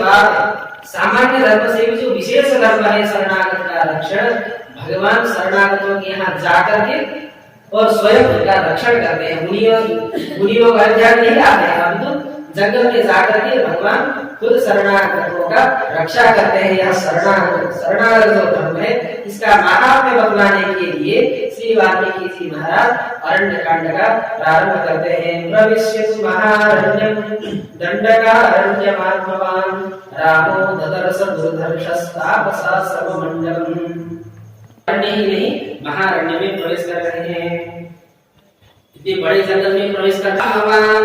बाद सामान्य धर्म से भी जो विशेष धर्म है शरणागत का रक्षण, भगवान शरणागतों के यहाँ जाकर के और स्वयं उनका रक्षण करते हैं। मुनियों का ध्यान नहीं आते हैं, अब तो जंगल में जाकर के भगवान खुद शरणागतों का रक्षा करते हैं। यह शरणागत जो धर्म है इसका महात्म्य बतलाने के लिए श्री वाल्मीकि जी महाराज अरण्य कांड का प्रारंभ करते हैं। प्रविश्यतु महारण्यं दंडकारण्यमात्मवान् रामो ददर्श दुर्धर्षस्तापसा सर्वमण्डलम्। अरण्य ही नहीं महारण्य में प्रवेश कर रहे हैं। इतने बड़े जंगल में प्रवेश करता भगवान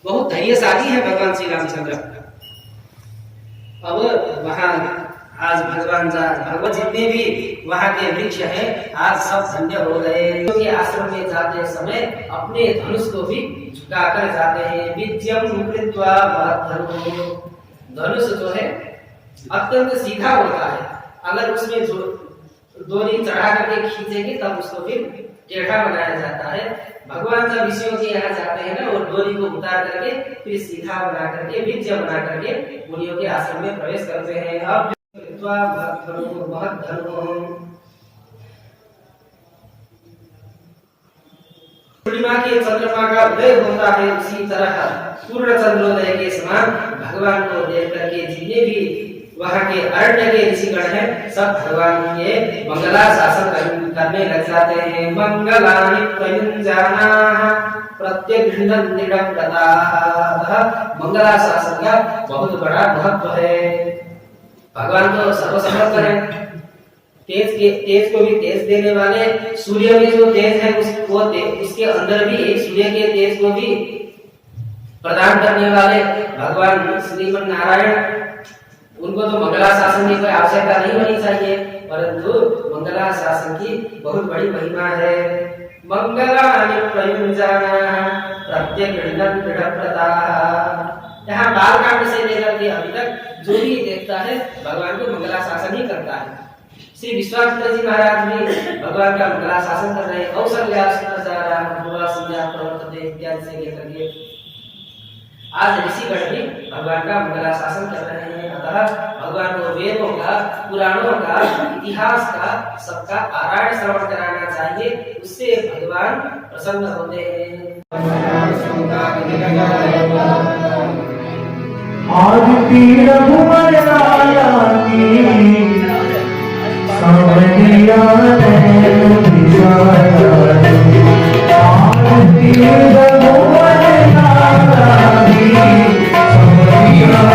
बहुत धैर्यशाली है भगवान श्री रामचंद्र। अब वहां आज भगवान जितने भी वहां के वृक्ष है आज सब धन्य हो गए। क्योंकि आश्रम में जाते समय अपने धनुष को भी झुकाकर जाते हैं। विद्यम कृत्वा धनुः, धनुष जो है अत्यंत सीधा होता है, अगर उसमें जो डोरी चढ़ा करके खींचेंगे तब उसको फिर टेढ़ा बनाया जाता है। भगवान जब ऋषियों के यहाँ जाते हैं ना और डोरी को उतार करके फिर सीधा बना करके विद्य बना करके मुनियों के आश्रम में प्रवेश करते हैं। अब पूर्णिमा के चंद्रमा का उदय होता है उसी तरह पूर्ण चंद्रोदय के समान भगवान को देख करके जितने भी वहां के अरण्य के ऋषिगण हैं सब भगवान के मंगला शासन करने लग जाते हैं। मंगलानि प्रयुञ्जानाः प्रत्यगृह्णन्ति प्रदाः। मंगला शासन का बहुत बड़ा महत्व है। भगवान तो सर्वसमर्थ है, तेज को भी तेज देने वाले, सूर्य में जो तेज है उसके अंदर भी सूर्य के तेज को भी प्रदान करने वाले भगवान श्रीमन नारायण। उनको तो मंगला शासन की कोई आवश्यकता नहीं होनी चाहिए, परंतु मंगला शासन की बहुत बड़ी महिमा है। मंगलानि प्रयुञ्जानाः प्रत्यगृह्णन्ति प्रदाः। यहाँ बालकांड से लेकर के अभी तक जो भी देखता है भगवान को मंगला शासन ही करता है। श्री विश्वामित्र जी महाराज भी भगवान का मंगला शासन कर रहे हैं। कौसल्या प्रवर्तते इत्यादि से लेकर के आज ऋषिगण भी भगवान का मंगला शासन कर रहे हैं। अतः भगवान को वेदों का, पुराणों का, इतिहास का सबका पारायण श्रवण कराना चाहिए, उससे भगवान प्रसन्न होते हैं। आदित्य रघुवर राया की सावरिया ने दिशाया। आदित्य रघुवर राया की सावरिया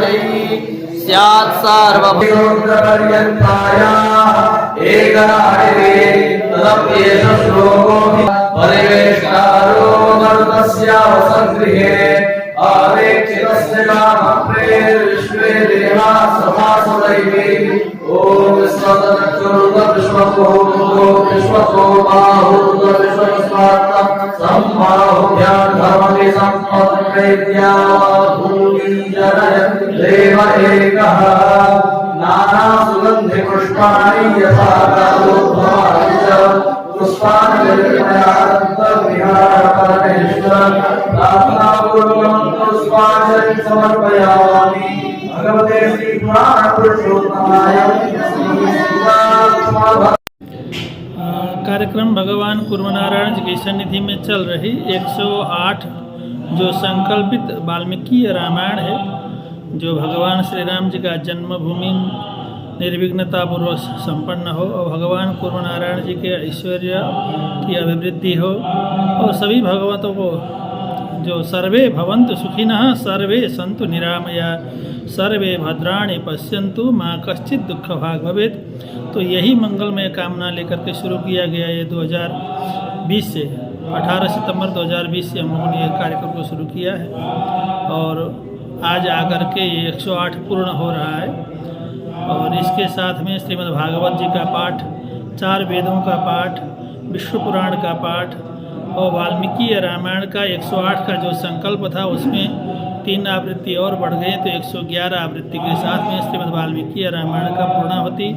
ने स्यात् पर्यन्तायाः एकनाडिवे तदप्येष श्लोको परिवेष्टारो मरुतस्यावसङ्गृहे आवेक्षितस्य कामप्रेर्विश्वे देवा सभासदैवे ॐ विश्वतो बाहुर्द विश्वस्मात् सम्बाहुभ्यां धर्मति सम्पत्प्रैत्या भूमि जनयति देव एकः नानासुगन्धि पुष्पाणि यथा कालोद्भवानि च पुष्पाणि विहारपरमेश्वर प्रार्थनापूर्वकं पुष्पाञ्जलिं समर्पयामि भगवते श्री पुराण पुरुषोत्तमाय कार्यक्रम भगवान कूर्मनारायण जी की सन्निधि में चल रही 108 जो संकल्पित वाल्मीकि रामायण है, जो भगवान श्री राम जी का जन्मभूमि निर्विघ्नतापूर्वक संपन्न हो और भगवान कूर्मनारायण जी के ऐश्वर्य की अभिवृद्धि हो और सभी भगवतों को जो सर्वे भवन्तु सुखिनः सर्वे सन्तु निरामया सर्वे भद्राणि पश्यन्तु माँ कश्चित् दुख भाग भवेत्। तो यही मंगलमय कामना लेकर के शुरू किया गया ये 2020 से 18 सितंबर 2020 से हम लोगों ने ये कार्यक्रम को शुरू किया है और आज आकर के ये 108 पूर्ण हो रहा है। और इसके साथ में श्रीमद् भागवत जी का पाठ, 4 वेदों का पाठ, विष्णु पुराण का पाठ और वाल्मीकि रामायण का 108 का जो संकल्प था उसमें 3 आवृत्ति और बढ़ गए तो 111 आवृत्ति के साथ में श्रीमद् वाल्मीकि रामायण का पूर्णाहुति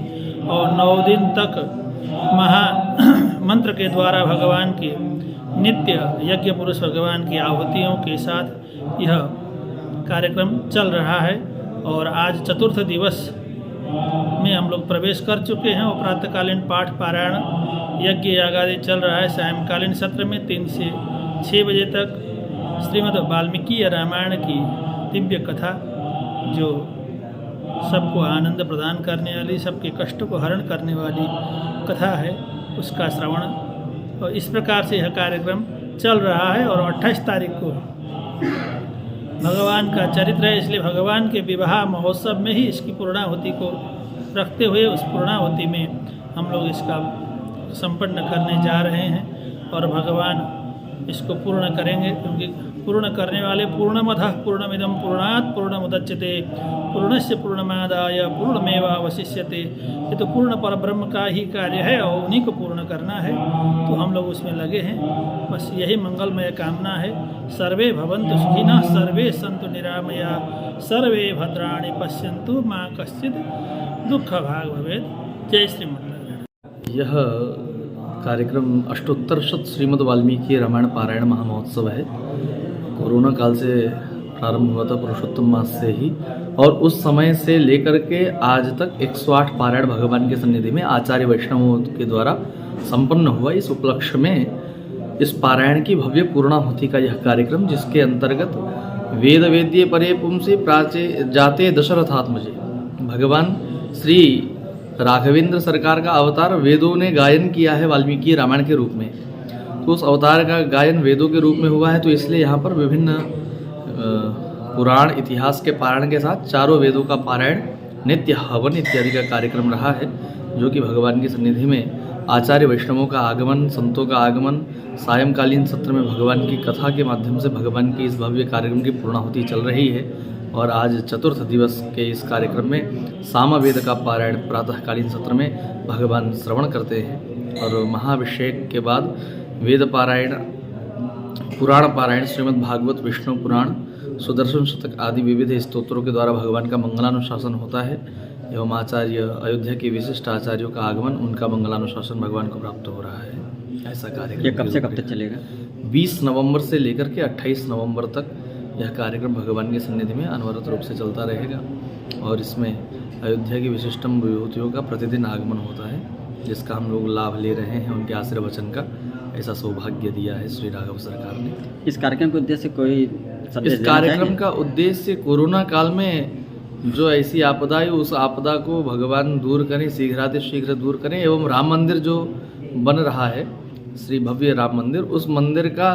और 9 दिन तक महा मंत्र के द्वारा भगवान के नित्य यज्ञ पुरुष भगवान की आहुतियों के साथ यह कार्यक्रम चल रहा है। और आज चतुर्थ दिवस में हम लोग प्रवेश कर चुके हैं और प्रातःकालीन पाठ पारायण यज्ञ यागादि चल रहा है। सायंकालीन सत्र में 3 से 6 बजे तक श्रीमद् वाल्मीकि रामायण की दिव्य कथा जो सबको आनंद प्रदान करने वाली, सबके कष्ट को हरण करने वाली कथा है, उसका श्रवण और इस प्रकार से यह कार्यक्रम चल रहा है। और 28 तारीख को भगवान का चरित्र है, इसलिए भगवान के विवाह महोत्सव में ही इसकी पूर्णाहुति को रखते हुए उस पूर्णाहुति में हम लोग इसका संपन्न करने जा रहे हैं और भगवान इसको पूर्ण करेंगे, क्योंकि पूर्ण करने वाले पूर्णमदः पूर्णमिदं पूर्णात् पूर्णमुदच्यते पूर्णस्य पूर्णमादाय पूर्णमेवावशिष्यते। ये तो पूर्ण परब्रह्म का ही कार्य है और उन्हीं को पूर्ण करना है, तो हम लोग उसमें लगे हैं। बस यही मंगलमय कामना है। सर्वे भवन्तु सुखिनः सर्वे सन्तु निरामया सर्वे भद्राणि पश्यन्तु माँ कश्चित् दुख भाग भवेत्। जय श्रीमन्नारायण। यह कार्यक्रम अष्टोत्तरशत श्रीमद् वाल्मीकि रामायण पारायण महामहोत्सव है। कोरोना काल से प्रारंभ हुआ था पुरुषोत्तम मास से ही, और उस समय से लेकर के आज तक 108 पारायण भगवान के सन्निधि में आचार्य वैष्णवों के द्वारा संपन्न हुआ। इस उपलक्ष्य में इस पारायण की भव्य पूर्णाहुति का यह कार्यक्रम, जिसके अंतर्गत वेद वेद्ये परे पुंसे प्राचे जाते दशरथात्मजे, भगवान श्री राघवेंद्र सरकार का अवतार वेदों ने गायन किया है वाल्मीकि रामायण के रूप में। तो उस अवतार का गायन वेदों के रूप में हुआ है, तो इसलिए यहाँ पर विभिन्न पुराण इतिहास के पारायण के साथ 4 वेदों का पारायण, नित्य हवन इत्यादि का कार्यक्रम रहा है, जो कि भगवान की सन्निधि में आचार्य वैष्णवों का आगमन, संतों का आगमन, सायंकालीन सत्र में भगवान की कथा के माध्यम से भगवान की इस भव्य कार्यक्रम की पूर्णाहुति चल रही है। और आज चतुर्थ दिवस के इस कार्यक्रम में सामवेद का पारायण प्रातःकालीन सत्र में भगवान श्रवण करते हैं, और महाभिषेक के बाद वेद पारायण, पुराण पारायण, श्रीमद् भागवत, विष्णु पुराण, सुदर्शन शतक आदि विविध स्तोत्रों के द्वारा भगवान का मंगलानुशासन होता है। एवं आचार्य अयोध्या के विशिष्ट आचार्यों का आगमन, उनका मंगलानुशासन भगवान को प्राप्त हो रहा है। ऐसा कार्यक्रम ये कब से कब तक चलेगा? 20 नवंबर से लेकर के 28 नवंबर तक यह कार्यक्रम भगवान की सन्निधि में अनवरत रूप से चलता रहेगा। और इसमें अयोध्या की विशिष्टम विभूतियों का प्रतिदिन आगमन होता है, जिसका हम लोग लाभ ले रहे हैं। उनके आशीर्वचन का ऐसा सौभाग्य दिया है श्री राघव सरकार ने। इस कार्यक्रम के उद्देश्य कोई इस कार्यक्रम का उद्देश्य कोरोना काल में जो ऐसी आपदा है, उस आपदा को भगवान दूर करें, शीघ्र दूर करें। एवं राम मंदिर जो बन रहा है, श्री भव्य राम मंदिर, उस मंदिर का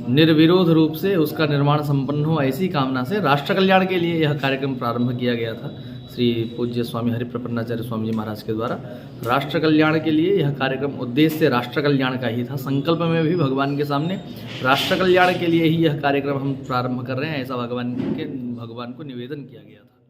निर्विरोध रूप से उसका निर्माण संपन्न हो, ऐसी कामना से राष्ट्र कल्याण के लिए यह कार्यक्रम प्रारंभ किया गया था श्री पूज्य स्वामी हरिप्रपन्नाचार्य स्वामी जी महाराज के द्वारा। राष्ट्र कल्याण के लिए यह कार्यक्रम उद्देश्य राष्ट्र कल्याण का ही था। संकल्प में भी भगवान के सामने राष्ट्र कल्याण के लिए ही यह कार्यक्रम हम प्रारंभ कर रहे हैं, ऐसा भगवान को निवेदन किया गया था।